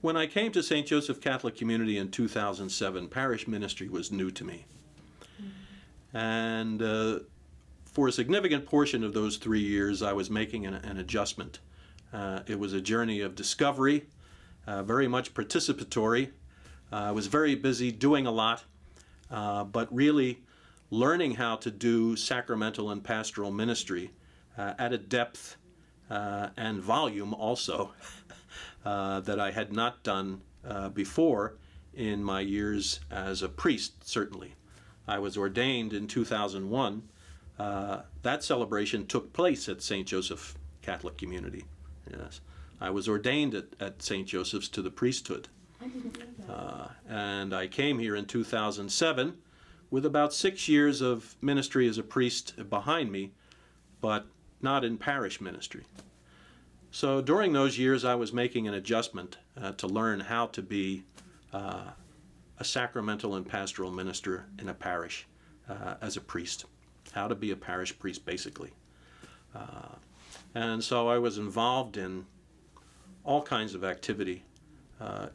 When I came to St. Joseph Catholic Community in 2007, parish ministry was new to me. And for a significant portion of those 3 years, I was making an adjustment. It was a journey of discovery, very much participatory. I was very busy doing a lot, but really learning how to do sacramental and pastoral ministry at a depth and volume also that I had not done before in my years as a priest, certainly. I was ordained in 2001. That celebration took place at St. Joseph Catholic Community. Yes, I was ordained at St. Joseph's to the priesthood. I didn't know that. And I came here in 2007 with about 6 years of ministry as a priest behind me, but not in parish ministry. So during those years, I was making an adjustment to learn how to be a sacramental and pastoral minister in a parish as a priest, how to be a parish priest, basically. And so I was involved in all kinds of activity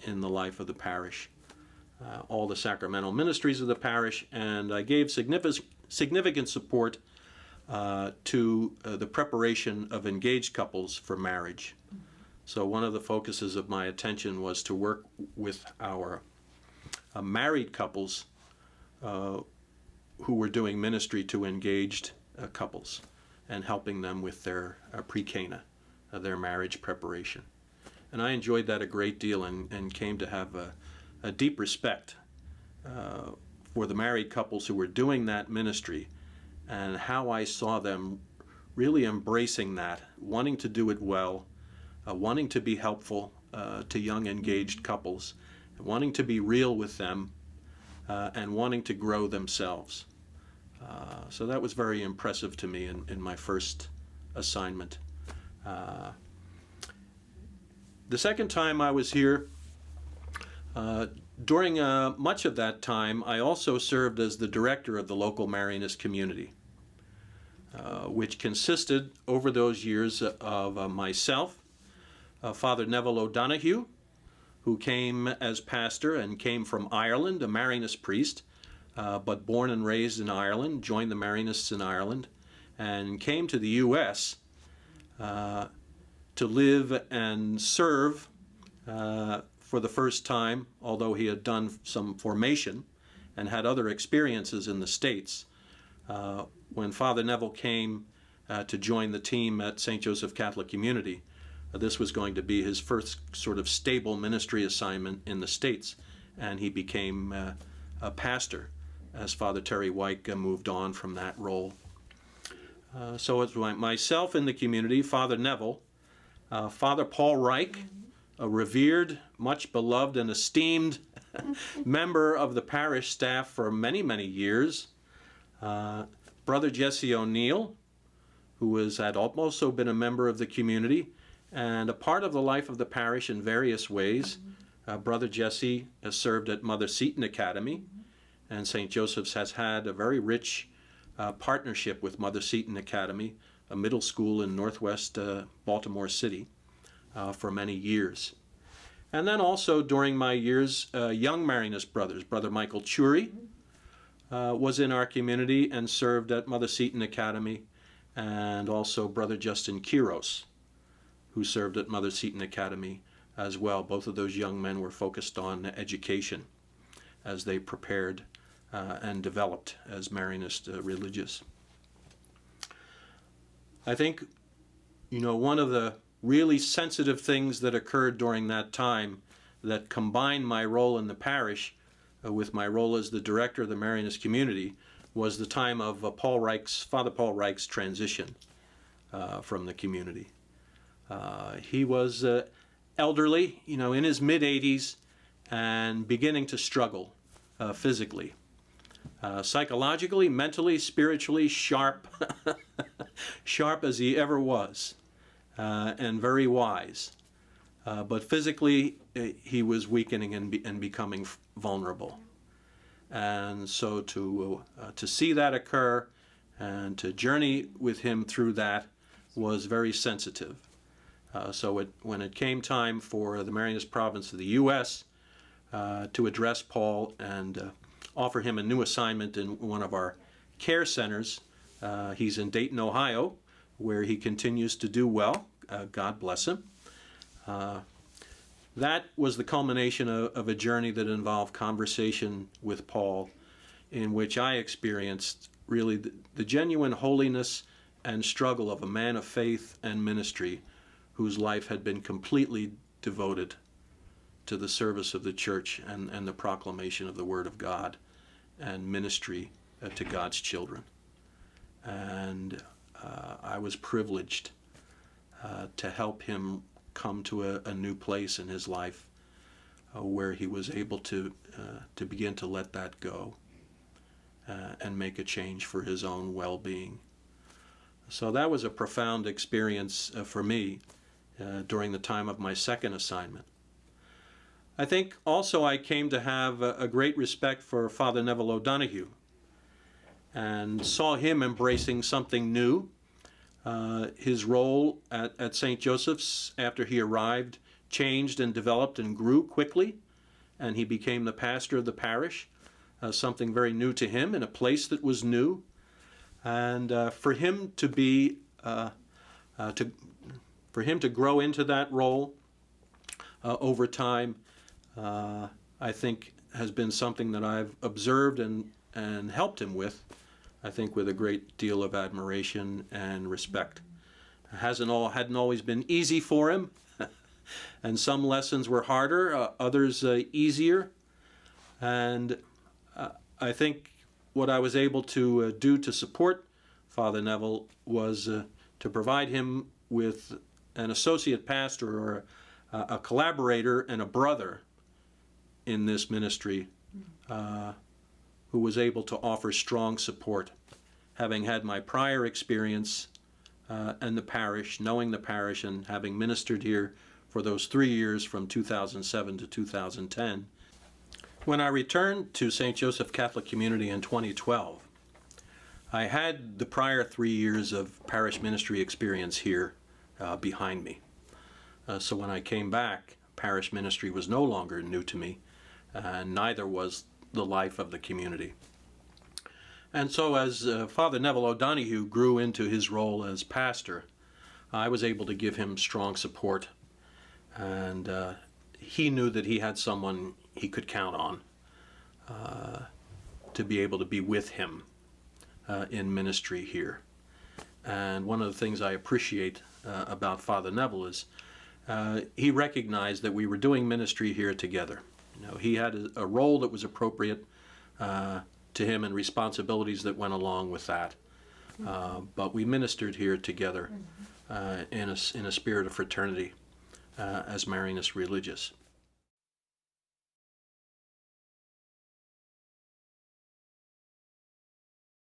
in the life of the parish, all the sacramental ministries of the parish, and I gave significant support to the preparation of engaged couples for marriage. So one of the focuses of my attention was to work with our married couples who were doing ministry to engaged couples and helping them with their pre-cana, their marriage preparation. And I enjoyed that a great deal and came to have a deep respect for the married couples who were doing that ministry and how I saw them really embracing that, wanting to do it well, wanting to be helpful to young engaged couples, wanting to be real with them, and wanting to grow themselves. So that was very impressive to me in my first assignment. The second time I was here, during much of that time, I also served as the director of the local Marianist community, which consisted over those years of myself, Father Neville O'Donoghue, who came as pastor and came from Ireland, a Marianist priest, but born and raised in Ireland, joined the Marianists in Ireland, and came to the U.S. To live and serve for the first time, although he had done some formation and had other experiences in the States. When Father Neville came to join the team at St. Joseph Catholic Community, this was going to be his first sort of stable ministry assignment in the States, and he became a pastor as Father Terry Wyke moved on from that role. So it's myself in the community, Father Neville, Father Paul Reich, a revered, much beloved and esteemed member of the parish staff for many, many years, Brother Jesse O'Neill, who had also been a member of the community and a part of the life of the parish in various ways. Brother Jesse has served at Mother Seton Academy, and St. Joseph's has had a very rich partnership with Mother Seton Academy, a middle school in northwest Baltimore City, for many years. And then also during my years, young Marianist brothers, Brother Michael Chury was in our community and served at Mother Seton Academy, and also Brother Justin Quiros, who served at Mother Seton Academy as well. Both of those young men were focused on education as they prepared and developed as Marianist religious. I think, one of the really sensitive things that occurred during that time that combined my role in the parish with my role as the director of the Marianist community was the time of Father Paul Reich's transition from the community. He was elderly, in his mid-80s and beginning to struggle physically. Psychologically, mentally, spiritually, sharp, sharp as he ever was, and very wise. But physically, he was weakening and becoming vulnerable. And so to see that occur and to journey with him through that was very sensitive. So when it came time for the Marianas Province of the U.S. To address Paul and offer him a new assignment in one of our care centers, he's in Dayton, Ohio, where he continues to do well. God bless him. That was the culmination of a journey that involved conversation with Paul, in which I experienced really the genuine holiness and struggle of a man of faith and ministry whose life had been completely devoted to the service of the church and the proclamation of the Word of God and ministry to God's children. And I was privileged to help him come to a new place in his life where he was able to begin to let that go and make a change for his own well-being. So that was a profound experience for me during the time of my second assignment. I think also I came to have a great respect for Father Neville O'Donoghue and saw him embracing something new. His role at St. Joseph's after he arrived changed and developed and grew quickly, and he became the pastor of the parish, something very new to him in a place that was new. And for him to be, for him to grow into that role over time, I think has been something that I've observed and helped him with, I think with a great deal of admiration and respect. It hadn't always been easy for him, and some lessons were harder, others easier. And I think what I was able to do to support Father Neville was to provide him with an associate pastor or a collaborator and a brother in this ministry who was able to offer strong support, having had my prior experience and the parish, knowing the parish and having ministered here for those 3 years from 2007 to 2010. When I returned to St. Joseph Catholic Community in 2012, I had the prior 3 years of parish ministry experience here behind me. So when I came back, parish ministry was no longer new to me, and neither was the life of the community. And so as Father Neville O'Donoghue grew into his role as pastor, I was able to give him strong support, and he knew that he had someone he could count on to be able to be with him in ministry here. And one of the things I appreciate about Father Neville is he recognized that we were doing ministry here together. You know, he had a role that was appropriate to him and responsibilities that went along with that. But we ministered here together in a spirit of fraternity as Marianist religious.